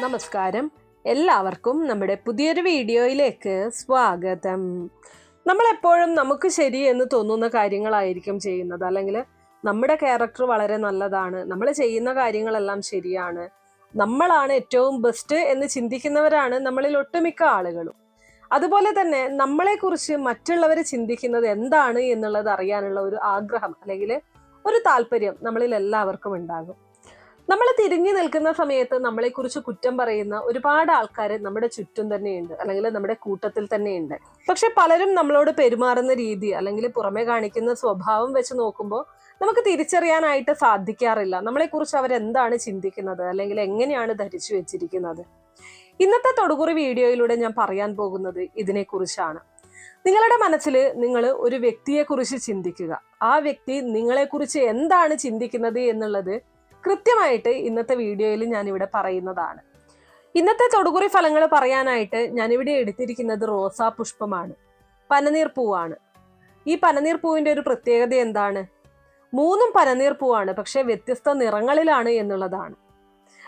നമസ്കാരം. എല്ലാവർക്കും നമ്മുടെ പുതിയൊരു വീഡിയോയിലേക്ക് സ്വാഗതം. നമ്മളെപ്പോഴും നമുക്ക് ശരി എന്ന് തോന്നുന്ന കാര്യങ്ങളായിരിക്കും ചെയ്യുന്നത്. അല്ലെങ്കിൽ നമ്മുടെ ക്യാരക്ടർ വളരെ നല്ലതാണ്, നമ്മൾ ചെയ്യുന്ന കാര്യങ്ങളെല്ലാം ശരിയാണ്, നമ്മളാണ് ഏറ്റവും ബെസ്റ്റ് എന്ന് ചിന്തിക്കുന്നവരാണ് നമ്മളിൽ ഒട്ടുമിക്ക ആളുകളും. അതുപോലെ തന്നെ നമ്മളെക്കുറിച്ച് മറ്റുള്ളവർ ചിന്തിക്കുന്നത് എന്താണ് എന്നുള്ളത് അറിയാനുള്ള ഒരു ആഗ്രഹം അല്ലെങ്കിൽ ഒരു താല്പര്യം നമ്മളിൽ എല്ലാവർക്കും ഉണ്ടാകും. നമ്മൾ തിരിഞ്ഞു നിൽക്കുന്ന സമയത്ത് നമ്മളെക്കുറിച്ച് കുറ്റം പറയുന്ന ഒരുപാട് ആൾക്കാർ നമ്മുടെ ചുറ്റും തന്നെയുണ്ട്, അല്ലെങ്കിൽ നമ്മുടെ കൂട്ടത്തിൽ തന്നെയുണ്ട്. പക്ഷെ പലരും നമ്മളോട് പെരുമാറുന്ന രീതി അല്ലെങ്കിൽ പുറമെ കാണിക്കുന്ന സ്വഭാവം വെച്ച് നോക്കുമ്പോൾ നമുക്ക് തിരിച്ചറിയാനായിട്ട് സാധിക്കാറില്ല നമ്മളെക്കുറിച്ച് അവരെന്താണ് ചിന്തിക്കുന്നത് അല്ലെങ്കിൽ എങ്ങനെയാണ് ധരിച്ചു വെച്ചിരിക്കുന്നത്. ഇന്നത്തെ തൊടുകുറി വീഡിയോയിലൂടെ ഞാൻ പറയാൻ പോകുന്നത് ഇതിനെക്കുറിച്ചാണ്. നിങ്ങളുടെ മനസ്സിൽ നിങ്ങൾ ഒരു വ്യക്തിയെക്കുറിച്ച് ചിന്തിക്കുക. ആ വ്യക്തി നിങ്ങളെക്കുറിച്ച് എന്താണ് ചിന്തിക്കുന്നത് എന്നുള്ളത് കൃത്യമായിട്ട് ഇന്നത്തെ വീഡിയോയിൽ ഞാനിവിടെ പറയുന്നതാണ്. ഇന്നത്തെ തൊടുകുറി ഫലങ്ങൾ പറയാനായിട്ട് ഞാനിവിടെ എടുത്തിരിക്കുന്നത് റോസാ പുഷ്പമാണ്, പനനീർ പൂവാണ്. ഈ പനനീർ പൂവിന്റെ ഒരു പ്രത്യേകത എന്താണ്? മൂന്നും പനനീർ പൂവാണ്, പക്ഷെ വ്യത്യസ്ത നിറങ്ങളിലാണ് എന്നുള്ളതാണ്.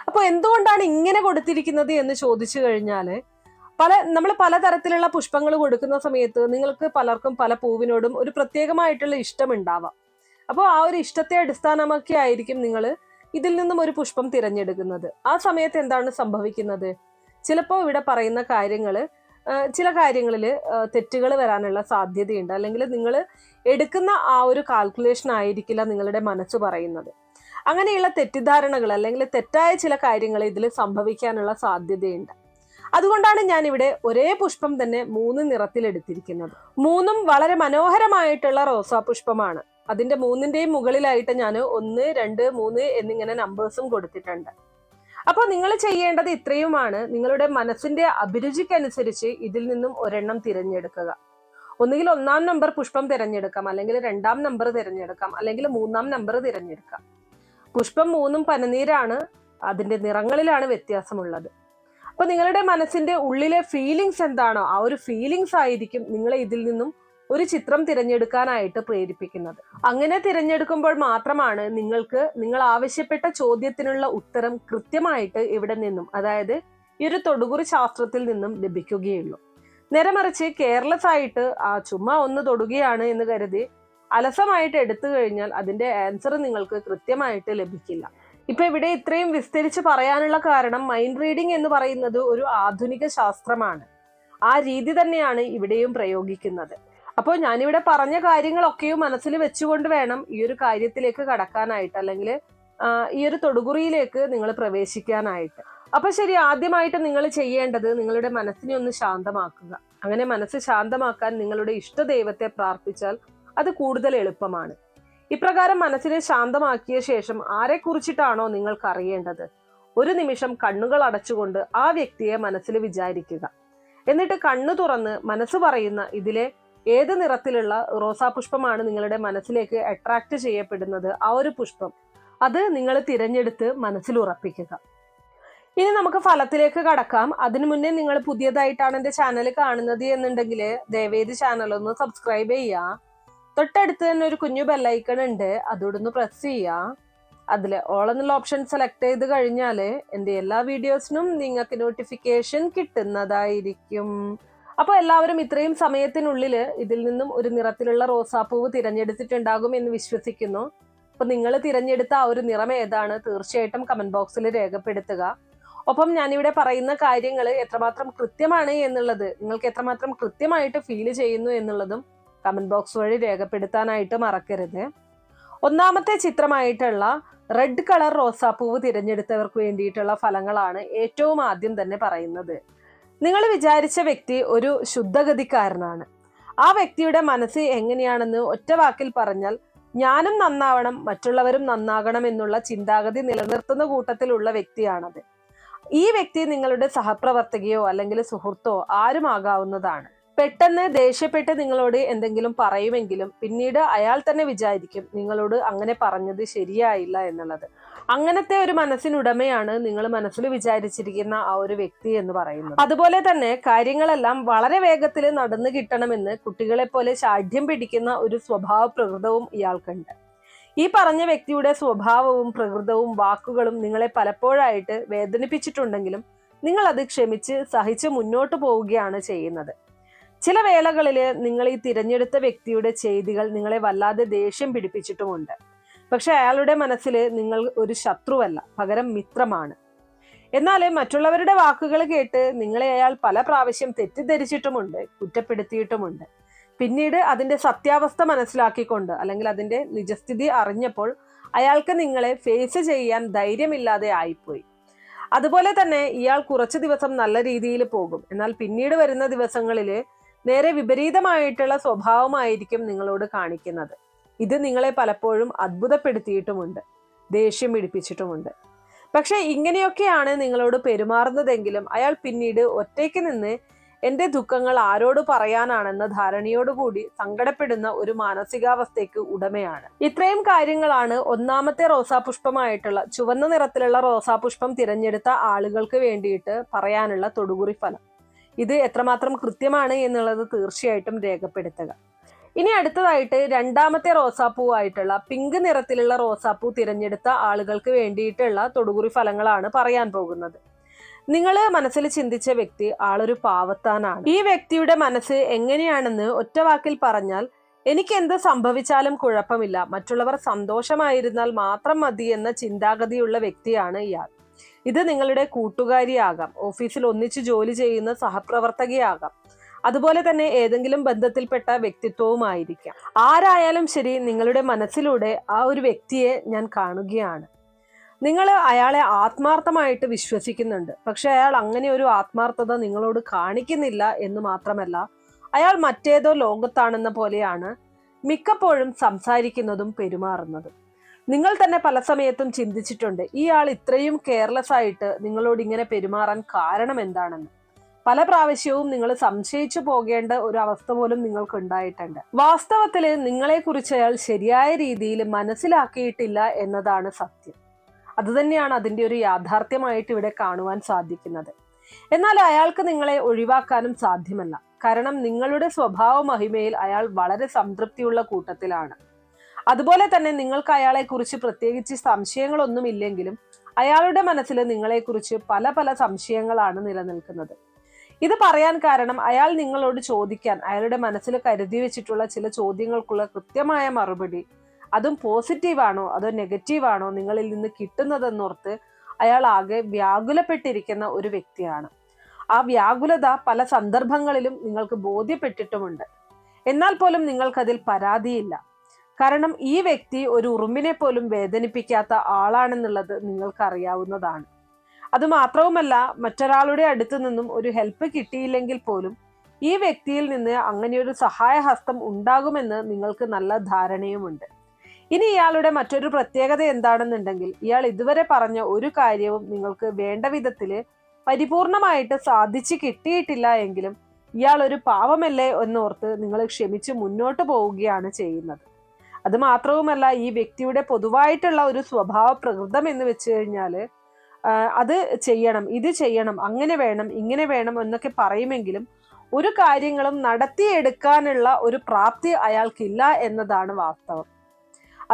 അപ്പോൾ എന്തുകൊണ്ടാണ് ഇങ്ങനെ കൊടുത്തിരിക്കുന്നത് എന്ന് ചോദിച്ചു കഴിഞ്ഞാൽ, നമ്മൾ പലതരത്തിലുള്ള പുഷ്പങ്ങൾ കൊടുക്കുന്ന സമയത്ത് നിങ്ങൾക്ക് പലർക്കും പല പൂവിനോടും ഒരു പ്രത്യേകമായിട്ടുള്ള ഇഷ്ടമുണ്ടാവാം. അപ്പോൾ ആ ഒരു ഇഷ്ടത്തെ അടിസ്ഥാനമാക്കി ആയിരിക്കും നിങ്ങൾ ഇതിൽ നിന്നും ഒരു പുഷ്പം തിരഞ്ഞെടുക്കുന്നത്. ആ സമയത്ത് എന്താണ് സംഭവിക്കുന്നത്? ചിലപ്പോൾ ഇവിടെ പറയുന്ന ചില കാര്യങ്ങളിൽ തെറ്റുകൾ വരാനുള്ള സാധ്യതയുണ്ട്, അല്ലെങ്കിൽ നിങ്ങൾ എടുക്കുന്ന ആ ഒരു കാൽക്കുലേഷൻ ആയിരിക്കില്ല നിങ്ങളുടെ മനസ്സ് പറയുന്നത്. അങ്ങനെയുള്ള തെറ്റിദ്ധാരണകൾ അല്ലെങ്കിൽ തെറ്റായ ചില കാര്യങ്ങൾ ഇതിൽ സംഭവിക്കാനുള്ള സാധ്യതയുണ്ട്. അതുകൊണ്ടാണ് ഞാൻ ഇവിടെ ഒരേ പുഷ്പം തന്നെ 3 നിറത്തിൽ എടുത്തിരിക്കുന്നത്. മൂന്നും വളരെ മനോഹരമായിട്ടുള്ള റോസാ പുഷ്പമാണ്. അതിന്റെ 3ന്റെയും മുകളിലായിട്ട് ഞാൻ 1, 2, 3 എന്നിങ്ങനെ നമ്പേഴ്സും കൊടുത്തിട്ടുണ്ട്. അപ്പോൾ നിങ്ങൾ ചെയ്യേണ്ടത് ഇത്രയുമാണ്. നിങ്ങളുടെ മനസ്സിന്റെ അഭിരുചിക്കനുസരിച്ച് ഇതിൽ നിന്നും ഒരെണ്ണം തിരഞ്ഞെടുക്കുക. ഒന്നുകിൽ 1-ാം നമ്പർ പുഷ്പം തിരഞ്ഞെടുക്കാം, അല്ലെങ്കിൽ 2-ാം നമ്പർ തിരഞ്ഞെടുക്കാം, അല്ലെങ്കിൽ 3-ാം നമ്പർ തിരഞ്ഞെടുക്കാം. പുഷ്പം 3ഉം പനനീരാണ്, അതിന്റെ നിറങ്ങളിലാണ് വ്യത്യാസമുള്ളത്. അപ്പൊ നിങ്ങളുടെ മനസ്സിന്റെ ഉള്ളിലെ ഫീലിങ്സ് എന്താണോ ആ ഒരു ഫീലിങ്സ് ആയിരിക്കും നിങ്ങളെ ഇതിൽ നിന്നും ഒരു ചിത്രം തിരഞ്ഞെടുക്കാനായിട്ട് പ്രേരിപ്പിക്കുന്നത്. അങ്ങനെ തിരഞ്ഞെടുക്കുമ്പോൾ മാത്രമാണ് നിങ്ങൾ ആവശ്യപ്പെട്ട ചോദ്യത്തിനുള്ള ഉത്തരം കൃത്യമായിട്ട് ഇവിടെ നിന്നും, അതായത് ഈ ഒരു തൊടുകുറി ശാസ്ത്രത്തിൽ നിന്നും ലഭിക്കുകയുള്ളൂ. നേരെ മറിച്ച് കെയർലെസ് ആയിട്ട് ചുമ്മാ ഒന്ന് തൊടുകയാണ് എന്ന് കരുതി അലസമായിട്ട് എടുത്തു കഴിഞ്ഞാൽ അതിന്റെ ആൻസർ നിങ്ങൾക്ക് കൃത്യമായിട്ട് ലഭിക്കില്ല. ഇപ്പൊ ഇവിടെ ഇത്രയും വിസ്തരിച്ച് പറയാനുള്ള കാരണം മൈൻഡ് റീഡിംഗ് എന്ന് പറയുന്നത് ഒരു ആധുനിക ശാസ്ത്രമാണ്. ആ രീതി തന്നെയാണ് ഇവിടെയും പ്രയോഗിക്കുന്നത്. അപ്പോൾ ഞാനിവിടെ പറഞ്ഞ കാര്യങ്ങളൊക്കെയും മനസ്സിൽ വെച്ചുകൊണ്ട് വേണം ഈ ഒരു കാര്യത്തിലേക്ക് കടക്കാനായിട്ട്, അല്ലെങ്കിൽ ഈ ഒരു തൊടുകുറിയിലേക്ക് നിങ്ങൾ പ്രവേശിക്കാനായിട്ട്. അപ്പൊ ശരി, ആദ്യമായിട്ട് നിങ്ങൾ ചെയ്യേണ്ടത് നിങ്ങളുടെ മനസ്സിനെ ഒന്ന് ശാന്തമാക്കുക. അങ്ങനെ മനസ്സ് ശാന്തമാക്കാൻ നിങ്ങളുടെ ഇഷ്ടദൈവത്തെ പ്രാർത്ഥിച്ചാൽ അത് കൂടുതൽ എളുപ്പമാണ്. ഇപ്രകാരം മനസ്സിനെ ശാന്തമാക്കിയ ശേഷം ആരെക്കുറിച്ചിട്ടാണോ നിങ്ങൾക്ക് അറിയേണ്ടത്, ഒരു നിമിഷം കണ്ണുകൾ അടച്ചുകൊണ്ട് ആ വ്യക്തിയെ മനസ്സിൽ വിചാരിക്കുക. എന്നിട്ട് കണ്ണു തുറന്ന് മനസ്സ് പറയുന്ന ഇതിലെ ഏത് നിറത്തിലുള്ള റോസാപുഷ്പമാണ് നിങ്ങളുടെ മനസ്സിലേക്ക് അട്രാക്ട് ചെയ്യപ്പെടുന്നത്, ആ ഒരു പുഷ്പം അത് നിങ്ങൾ തിരഞ്ഞെടുത്ത് മനസ്സിൽ ഉറപ്പിക്കുക. ഇനി നമുക്ക് ഫലത്തിലേക്ക് കടക്കാം. അതിനു മുന്നേ നിങ്ങൾ പുതിയതായിട്ടാണ് എൻ്റെ ചാനൽ കാണുന്നത് എന്നുണ്ടെങ്കിൽ ദയവേത് ചാനൽ ഒന്ന് സബ്സ്ക്രൈബ് ചെയ്യുക. തൊട്ടടുത്ത് തന്നെ ഒരു കുഞ്ഞു ബെല്ലൈക്കൺ ഉണ്ട്, അതോടൊന്ന് പ്രസ് ചെയ്യുക. അതിൽ ഓൾ എന്നുള്ള ഓപ്ഷൻ സെലക്ട് ചെയ്ത് കഴിഞ്ഞാൽ എൻ്റെ എല്ലാ വീഡിയോസിനും നിങ്ങൾക്ക് നോട്ടിഫിക്കേഷൻ കിട്ടുന്നതായിരിക്കും. അപ്പോൾ എല്ലാവരും ഇത്രയും സമയത്തിനുള്ളിൽ ഇതിൽ നിന്നും ഒരു നിറത്തിലുള്ള റോസാപ്പൂവ് തിരഞ്ഞെടുത്തിട്ടുണ്ടാകും എന്ന് വിശ്വസിക്കുന്നു. അപ്പൊ നിങ്ങൾ തിരഞ്ഞെടുത്ത ആ ഒരു നിറം ഏതാണ് തീർച്ചയായിട്ടും കമന്റ് ബോക്സിൽ രേഖപ്പെടുത്തുക. ഒപ്പം ഞാനിവിടെ പറയുന്ന കാര്യങ്ങൾ എത്രമാത്രം കൃത്യമാണ് എന്നുള്ളത്, നിങ്ങൾക്ക് എത്രമാത്രം കൃത്യമായിട്ട് ഫീൽ ചെയ്യുന്നു എന്നുള്ളതും കമന്റ് ബോക്സ് വഴി രേഖപ്പെടുത്താനായിട്ട് മറക്കരുത്. ഒന്നാമത്തെ ചിത്രമായിട്ടുള്ള റെഡ് കളർ റോസാപ്പൂവ് തിരഞ്ഞെടുത്തവർക്ക് വേണ്ടിയിട്ടുള്ള ഫലങ്ങളാണ് ഏറ്റവും ആദ്യം തന്നെ പറയുന്നത്. നിങ്ങൾ വിചാരിച്ച വ്യക്തി ഒരു ശുദ്ധഗതിക്കാരനാണ്. ആ വ്യക്തിയുടെ മനസ്സ് എങ്ങനെയാണെന്ന് ഒറ്റ വാക്കിൽ പറഞ്ഞാൽ, ഞാനും നന്നാവണം, മറ്റുള്ളവരും നന്നാകണം എന്നുള്ള ചിന്താഗതി നിലനിർത്തുന്ന കൂട്ടത്തിലുള്ള വ്യക്തിയാണത്. ഈ വ്യക്തി നിങ്ങളുടെ സഹപ്രവർത്തകയോ അല്ലെങ്കിൽ സുഹൃത്തോ ആരുമാകാവുന്നതാണ്. പെട്ടെന്ന് ദേഷ്യപ്പെട്ട് നിങ്ങളോട് എന്തെങ്കിലും പറയുമെങ്കിലും പിന്നീട് അയാൾ തന്നെ വിചാരിക്കും നിങ്ങളോട് അങ്ങനെ പറഞ്ഞത് ശരിയായില്ല എന്നുള്ളത്. അങ്ങനത്തെ ഒരു മനസ്സിനുടമയാണ് നിങ്ങൾ മനസ്സിൽ വിചാരിച്ചിരിക്കുന്ന ആ ഒരു വ്യക്തി എന്ന് പറയുന്നത്. അതുപോലെ തന്നെ കാര്യങ്ങളെല്ലാം വളരെ വേഗത്തിൽ നടന്നു കിട്ടണമെന്ന് കുട്ടികളെ പോലെ ശാഠ്യം പിടിക്കുന്ന ഒരു സ്വഭാവ പ്രകൃതവും ഇയാൾക്കുണ്ട്. ഈ പറഞ്ഞ വ്യക്തിയുടെ സ്വഭാവവും പ്രകൃതവും വാക്കുകളും നിങ്ങളെ പലപ്പോഴായിട്ട് വേദനിപ്പിച്ചിട്ടുണ്ടെങ്കിലും നിങ്ങൾ അത് ക്ഷമിച്ച് സഹിച്ച് മുന്നോട്ട് പോവുകയാണ് ചെയ്യുന്നത്. ചില വേളകളിൽ നിങ്ങൾ ഈ തിരഞ്ഞെടുത്ത വ്യക്തിയുടെ ചെയ്തികൾ നിങ്ങളെ വല്ലാതെ ദേഷ്യം പിടിപ്പിച്ചിട്ടുമുണ്ട്. പക്ഷെ അയാളുടെ മനസ്സിൽ നിങ്ങൾ ഒരു ശത്രുവല്ല, പകരം മിത്രമാണ്. എന്നാൽ മറ്റുള്ളവരുടെ വാക്കുകൾ കേട്ട് നിങ്ങളെ അയാൾ പല പ്രാവശ്യം തെറ്റിദ്ധരിച്ചിട്ടുമുണ്ട്, കുറ്റപ്പെടുത്തിയിട്ടുമുണ്ട്. പിന്നീട് അതിന്റെ സത്യാവസ്ഥ മനസ്സിലാക്കിക്കൊണ്ട് അല്ലെങ്കിൽ അതിന്റെ നിജസ്ഥിതി അറിഞ്ഞപ്പോൾ അയാൾക്ക് നിങ്ങളെ ഫേസ് ചെയ്യാൻ ധൈര്യമില്ലാതെ ആയിപ്പോയി. അതുപോലെ തന്നെ ഇയാൾ കുറച്ചു ദിവസം നല്ല രീതിയിൽ പോകും, എന്നാൽ പിന്നീട് വരുന്ന ദിവസങ്ങളിൽ നേരെ വിപരീതമായിട്ടുള്ള സ്വഭാവമായിരിക്കും നിങ്ങളോട് കാണിക്കുന്നത്. ഇത് നിങ്ങളെ പലപ്പോഴും അത്ഭുതപ്പെടുത്തിയിട്ടുമുണ്ട്, ദേഷ്യം പിടിപ്പിച്ചിട്ടുമുണ്ട്. പക്ഷെ ഇങ്ങനെയൊക്കെയാണ് നിങ്ങളോട് പെരുമാറുന്നതെങ്കിലും അയാൾ പിന്നീട് ഒറ്റയ്ക്ക് നിന്ന് എന്റെ ദുഃഖങ്ങൾ ആരോട് പറയാനാണെന്ന ധാരണയോടുകൂടി സങ്കടപ്പെടുന്ന ഒരു മാനസികാവസ്ഥയ്ക്ക് ഉടമയാണ്. ഇത്രയും കാര്യങ്ങളാണ് ഒന്നാമത്തെ റോസാപുഷ്പമായിട്ടുള്ള ചുവന്ന നിറത്തിലുള്ള റോസാപുഷ്പം തിരഞ്ഞെടുത്ത ആളുകൾക്ക് വേണ്ടിയിട്ട് പറയാനുള്ള തൊടുകുറി ഫലം. ഇത് എത്രമാത്രം കൃത്യമാണ് എന്നുള്ളത് തീർച്ചയായിട്ടും രേഖപ്പെടുത്തുക. ഇനി അടുത്തതായിട്ട് രണ്ടാമത്തെ റോസാപ്പൂവായിട്ടുള്ള പിങ്ക് നിറത്തിലുള്ള റോസാപ്പൂ തിരഞ്ഞെടുത്ത ആളുകൾക്ക് വേണ്ടിയിട്ടുള്ള തൊടുകുറി ഫലങ്ങളാണ് പറയാൻ പോകുന്നത്. നിങ്ങൾ മനസ്സിൽ ചിന്തിച്ച വ്യക്തി ആളൊരു പാവത്താനാണ്. ഈ വ്യക്തിയുടെ മനസ്സ് എങ്ങനെയാണെന്ന് ഒറ്റ വാക്കിൽ പറഞ്ഞാൽ, എനിക്ക് എന്ത് സംഭവിച്ചാലും കുഴപ്പമില്ല, മറ്റുള്ളവർ സന്തോഷമായിരുന്നാൽ മാത്രം മതി എന്ന ചിന്താഗതിയുള്ള വ്യക്തിയാണ് ഇയാൾ. ഇത് നിങ്ങളുടെ കൂട്ടുകാരിയാകാം, ഓഫീസിൽ ഒന്നിച്ചു ജോലി ചെയ്യുന്ന സഹപ്രവർത്തകയാകാം, അതുപോലെ തന്നെ ഏതെങ്കിലും ബന്ധത്തിൽപ്പെട്ട വ്യക്തിത്വവുമായിരിക്കാം. ആരായാലും ശരി, നിങ്ങളുടെ മനസ്സിലൂടെ ആ ഒരു വ്യക്തിയെ ഞാൻ കാണുകയാണ്. നിങ്ങൾ അയാളെ ആത്മാർത്ഥമായിട്ട് വിശ്വസിക്കുന്നുണ്ട്. പക്ഷെ അയാൾ അങ്ങനെ ഒരു ആത്മാർത്ഥത നിങ്ങളോട് കാണിക്കുന്നില്ല എന്ന് മാത്രമല്ല, അയാൾ മറ്റേതോ ലോകത്താണെന്ന പോലെയാണ് മിക്കപ്പോഴും സംസാരിക്കുന്നതും പെരുമാറുന്നതും. നിങ്ങൾ തന്നെ പല സമയത്തും ചിന്തിച്ചിട്ടുണ്ട്, ഈ ആൾ ഇത്രയും കെയർലെസ് ആയിട്ട് നിങ്ങളോട് ഇങ്ങനെ പെരുമാറാൻ കാരണം എന്താണെന്ന്. പല പ്രാവശ്യവും നിങ്ങൾ സംശയിച്ചു പോകേണ്ട ഒരു അവസ്ഥ പോലും നിങ്ങൾക്ക് ഉണ്ടായിട്ടുണ്ട്. വാസ്തവത്തില് നിങ്ങളെ കുറിച്ച് അയാൾ ശരിയായ രീതിയിൽ മനസ്സിലാക്കിയിട്ടില്ല എന്നതാണ് സത്യം. അതുതന്നെയാണ് അതിന്റെ ഒരു യാഥാർത്ഥ്യമായിട്ട് ഇവിടെ കാണുവാൻ സാധിക്കുന്നത്. എന്നാൽ അയാൾക്ക് നിങ്ങളെ ഒഴിവാക്കാനും സാധ്യമല്ല. കാരണം നിങ്ങളുടെ സ്വഭാവ മഹിമയിൽ അയാൾ വളരെ സംതൃപ്തിയുള്ള കൂട്ടത്തിലാണ്. അതുപോലെ തന്നെ നിങ്ങൾക്ക് അയാളെ കുറിച്ച് പ്രത്യേകിച്ച് സംശയങ്ങളൊന്നും ഇല്ലെങ്കിലും അയാളുടെ മനസ്സിൽ നിങ്ങളെക്കുറിച്ച് പല പല സംശയങ്ങളാണ് നിലനിൽക്കുന്നത്. ഇത് പറയാൻ കാരണം അയാൾ നിങ്ങളോട് ചോദിക്കാൻ അയാളുടെ മനസ്സിൽ കരുതി വെച്ചിട്ടുള്ള ചില ചോദ്യങ്ങൾക്കുള്ള കൃത്യമായ മറുപടി, അതും പോസിറ്റീവാണോ അതോ നെഗറ്റീവാണോ നിങ്ങളിൽ നിന്ന് കിട്ടുന്നതെന്നോർത്ത് അയാൾ ആകെ വ്യാകുലപ്പെട്ടിരിക്കുന്ന ഒരു വ്യക്തിയാണ്. ആ വ്യാകുലത പല സന്ദർഭങ്ങളിലും നിങ്ങൾക്ക് ബോധ്യപ്പെട്ടിട്ടുമുണ്ട്. എന്നാൽ പോലും നിങ്ങൾക്കതിൽ പരാതിയില്ല. കാരണം ഈ വ്യക്തി ഒരു ഉറുമ്പിനെ പോലും വേദനിപ്പിക്കാത്ത ആളാണെന്നുള്ളത് നിങ്ങൾക്ക് അറിയാവുന്നതാണ്. അതുമാത്രവുമല്ല, മറ്റൊരാളുടെ അടുത്തു നിന്നും ഒരു ഹെൽപ്പ് കിട്ടിയില്ലെങ്കിൽ പോലും ഈ വ്യക്തിയിൽ നിന്ന് അങ്ങനെയൊരു സഹായഹസ്തം ഉണ്ടാകുമെന്ന് നിങ്ങൾക്ക് നല്ല ധാരണയുമുണ്ട്. ഇനി ഇയാളുടെ മറ്റൊരു പ്രത്യേകത എന്താണെന്നുണ്ടെങ്കിൽ, ഇയാൾ ഇതുവരെ പറഞ്ഞ ഒരു കാര്യവും നിങ്ങൾക്ക് വേണ്ട വിധത്തില് പരിപൂർണമായിട്ട് സാധിച്ചു കിട്ടിയിട്ടില്ല എങ്കിലും ഇയാൾ ഒരു പാവമല്ലേ എന്നോർത്ത് നിങ്ങൾ ക്ഷമിച്ച് മുന്നോട്ട് പോവുകയാണ് ചെയ്യുന്നത്. അത് മാത്രവുമല്ല, ഈ വ്യക്തിയുടെ പൊതുവായിട്ടുള്ള ഒരു സ്വഭാവ പ്രകൃതം എന്ന് വെച്ച് കഴിഞ്ഞാല് അത് ചെയ്യണം, ഇത് ചെയ്യണം, അങ്ങനെ വേണം, ഇങ്ങനെ വേണം എന്നൊക്കെ പറയുമെങ്കിലും ഒരു കാര്യങ്ങളും നടത്തിയെടുക്കാനുള്ള ഒരു പ്രാപ്തി അയാൾക്കില്ല എന്നതാണ് വാസ്തവം.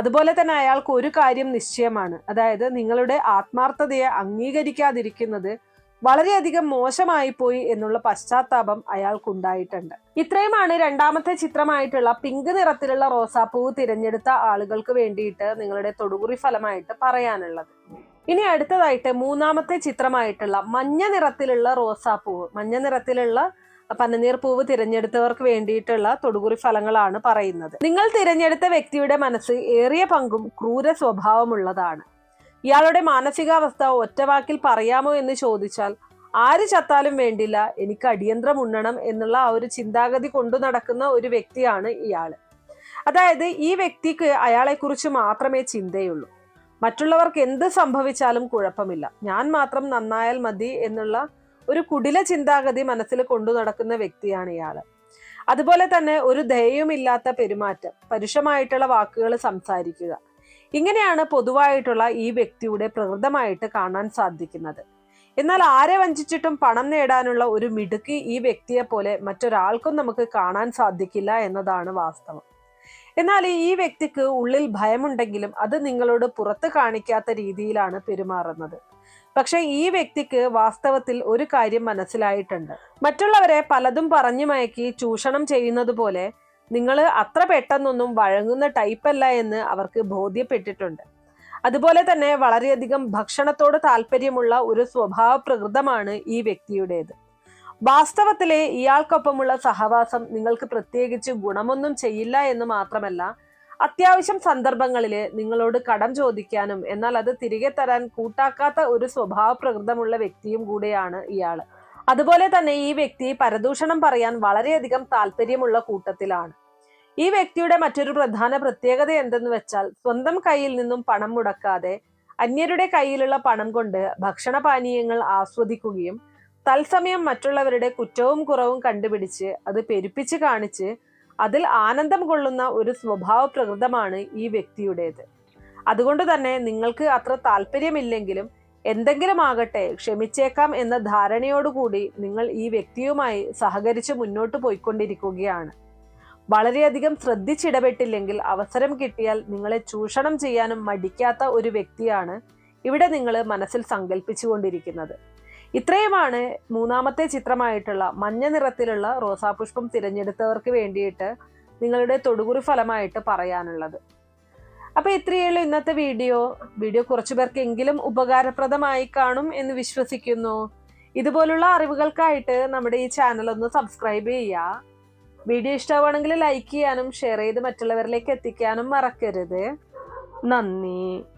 അതുപോലെ തന്നെ അയാൾക്ക് ഒരു കാര്യം നിശ്ചയമാണ്, അതായത് നിങ്ങളുടെ ആത്മാർത്ഥതയെ അംഗീകരിക്കാതിരിക്കുന്നത് വളരെയധികം മോശമായി പോയി എന്നുള്ള പശ്ചാത്താപം അയാൾക്കുണ്ടായിട്ടുണ്ട്. ഇത്രയുമാണ് രണ്ടാമത്തെ ചിത്രമായിട്ടുള്ള പിങ്ക് നിറത്തിലുള്ള റോസാപ്പൂവ് തിരഞ്ഞെടുത്ത ആളുകൾക്ക് വേണ്ടിയിട്ട് നിങ്ങളുടെ തൊടുകുറി ഫലമായിട്ട് പറയാനുള്ളത്. ഇനി അടുത്തതായിട്ട് മൂന്നാമത്തെ ചിത്രമായിട്ടുള്ള മഞ്ഞ നിറത്തിലുള്ള റോസാപ്പൂവ്, മഞ്ഞ നിറത്തിലുള്ള പന്നനീർ പൂവ് തിരഞ്ഞെടുത്തവർക്ക് വേണ്ടിയിട്ടുള്ള തൊടുകുറി ഫലങ്ങളാണ് പറയുന്നത്. നിങ്ങൾ തിരഞ്ഞെടുത്ത വ്യക്തിയുടെ മനസ്സ് ഏറിയ പങ്കും ക്രൂര സ്വഭാവമുള്ളതാണ്. ഇയാളുടെ മാനസികാവസ്ഥ ഒറ്റവാക്കിൽ പറയാമോ എന്ന് ചോദിച്ചാൽ, ആര് ചത്താലും വേണ്ടില്ല, എനിക്ക് അടിയന്തരം ഉണ്ണണം എന്നുള്ള ആ ഒരു ചിന്താഗതി കൊണ്ടു നടക്കുന്ന ഒരു വ്യക്തിയാണ് ഇയാള്. അതായത് ഈ വ്യക്തിക്ക് അയാളെക്കുറിച്ച് മാത്രമേ ചിന്തയുള്ളൂ. മറ്റുള്ളവർക്ക് എന്ത് സംഭവിച്ചാലും കുഴപ്പമില്ല, ഞാൻ മാത്രം നന്നായാൽ മതി എന്നുള്ള ഒരു കുടില ചിന്താഗതി മനസ്സിൽ കൊണ്ടു നടക്കുന്ന വ്യക്തിയാണ് ഇയാള്. അതുപോലെ തന്നെ ഒരു ദയയുമില്ലാത്ത പെരുമാറ്റം, പരുഷമായിട്ടുള്ള വാക്കുകൾ സംസാരിക്കുക, ഇങ്ങനെയാണ് പൊതുവായിട്ടുള്ള ഈ വ്യക്തിയുടെ പ്രകൃതമായിട്ട് കാണാൻ സാധിക്കുന്നത്. എന്നാൽ ആരെ വഞ്ചിച്ചിട്ടും പണം നേടാനുള്ള ഒരു മിടുക്ക് ഈ വ്യക്തിയെ പോലെ മറ്റൊരാൾക്കും നമുക്ക് കാണാൻ സാധിക്കില്ല എന്നതാണ് വാസ്തവം. എന്നാൽ ഈ വ്യക്തിക്ക് ഉള്ളിൽ ഭയമുണ്ടെങ്കിലും അത് നിങ്ങളോട് പുറത്ത് കാണിക്കാത്ത രീതിയിലാണ് പെരുമാറുന്നത്. പക്ഷെ ഈ വ്യക്തിക്ക് വാസ്തവത്തിൽ ഒരു കാര്യം മനസ്സിലായിട്ടുണ്ട്. മറ്റുള്ളവരെ പലതും പറഞ്ഞു മയക്കി ചൂഷണം ചെയ്യുന്നത് പോലെ നിങ്ങൾ അത്ര പെട്ടെന്നൊന്നും വഴങ്ങുന്ന ടൈപ്പല്ല എന്ന് അവർക്ക് ബോധ്യപ്പെട്ടിട്ടുണ്ട്. അതുപോലെ തന്നെ വളരെയധികം ഭക്ഷണത്തോട് താല്പര്യമുള്ള ഒരു സ്വഭാവ പ്രകൃതമാണ് ഈ വ്യക്തിയുടേത്. വാസ്തവത്തിലെ ഇയാൾക്കൊപ്പമുള്ള സഹവാസം നിങ്ങൾക്ക് പ്രത്യേകിച്ച് ഗുണമൊന്നും ചെയ്യില്ല എന്ന് മാത്രമല്ല, അത്യാവശ്യം സന്ദർഭങ്ങളിൽ നിങ്ങളോട് കടം ചോദിക്കാനും എന്നാൽ അത് തിരികെ തരാൻ കൂട്ടാക്കാത്ത ഒരു സ്വഭാവ പ്രകൃതമുള്ള വ്യക്തിയും കൂടെയാണ് ഇയാള്. അതുപോലെ തന്നെ ഈ വ്യക്തി പരദൂഷണം പറയാൻ വളരെയധികം താല്പര്യമുള്ള കൂട്ടത്തിലാണ്. ഈ വ്യക്തിയുടെ മറ്റൊരു പ്രധാന പ്രത്യേകത എന്തെന്ന് വെച്ചാൽ, സ്വന്തം കയ്യിൽ നിന്നും പണം മുടക്കാതെ അന്യരുടെ കയ്യിലുള്ള പണം കൊണ്ട് ഭക്ഷണപാനീയങ്ങൾ ആസ്വദിക്കുകയും തത്സമയം മറ്റുള്ളവരുടെ കുറ്റവും കുറവും കണ്ടുപിടിച്ച് അത് പെരുപ്പിച്ച് കാണിച്ച് അതിൽ ആനന്ദം കൊള്ളുന്ന ഒരു സ്വഭാവ പ്രകൃതമാണ് ഈ വ്യക്തിയുടേത്. അതുകൊണ്ട് തന്നെ നിങ്ങൾക്ക് അത്ര താല്പര്യമില്ലെങ്കിലും എന്തെങ്കിലും ആകട്ടെ ക്ഷമിച്ചേക്കാം എന്ന ധാരണയോടുകൂടി നിങ്ങൾ ഈ വ്യക്തിയുമായി സഹകരിച്ച് മുന്നോട്ട് പോയിക്കൊണ്ടിരിക്കുകയാണ്. വളരെയധികം ശ്രദ്ധിച്ചിടപെട്ടില്ലെങ്കിൽ അവസരം കിട്ടിയാൽ നിങ്ങളെ ചൂഷണം ചെയ്യാനും മടിക്കാത്ത ഒരു വ്യക്തിയാണ് ഇവിടെ നിങ്ങൾ മനസ്സിൽ സങ്കല്പിച്ചുകൊണ്ടിരിക്കുന്നത്. ഇത്രയുമാണ് മൂന്നാമത്തെ ചിത്രമായിട്ടുള്ള മഞ്ഞ നിറത്തിലുള്ള റോസാപുഷ്പം തിരഞ്ഞെടുത്തവർക്ക് വേണ്ടിയിട്ട് നിങ്ങളുടെ തൊടുകുറി ഫലമായിട്ട് പറയാനുള്ളത്. അപ്പൊ ഇത്രയുള്ള ഇന്നത്തെ വീഡിയോ കുറച്ചു പേർക്കെങ്കിലും ഉപകാരപ്രദമായി കാണും എന്ന് വിശ്വസിക്കുന്നു. ഇതുപോലുള്ള അറിവുകൾക്കായിട്ട് നമ്മുടെ ഈ ചാനൽ ഒന്ന് സബ്സ്ക്രൈബ് ചെയ്യുക. വീഡിയോ ഇഷ്ടമാണെങ്കിൽ ലൈക്ക് ചെയ്യാനും ഷെയർ ചെയ്ത് മറ്റുള്ളവരിലേക്ക് എത്തിക്കാനും മറക്കരുത്. നന്ദി.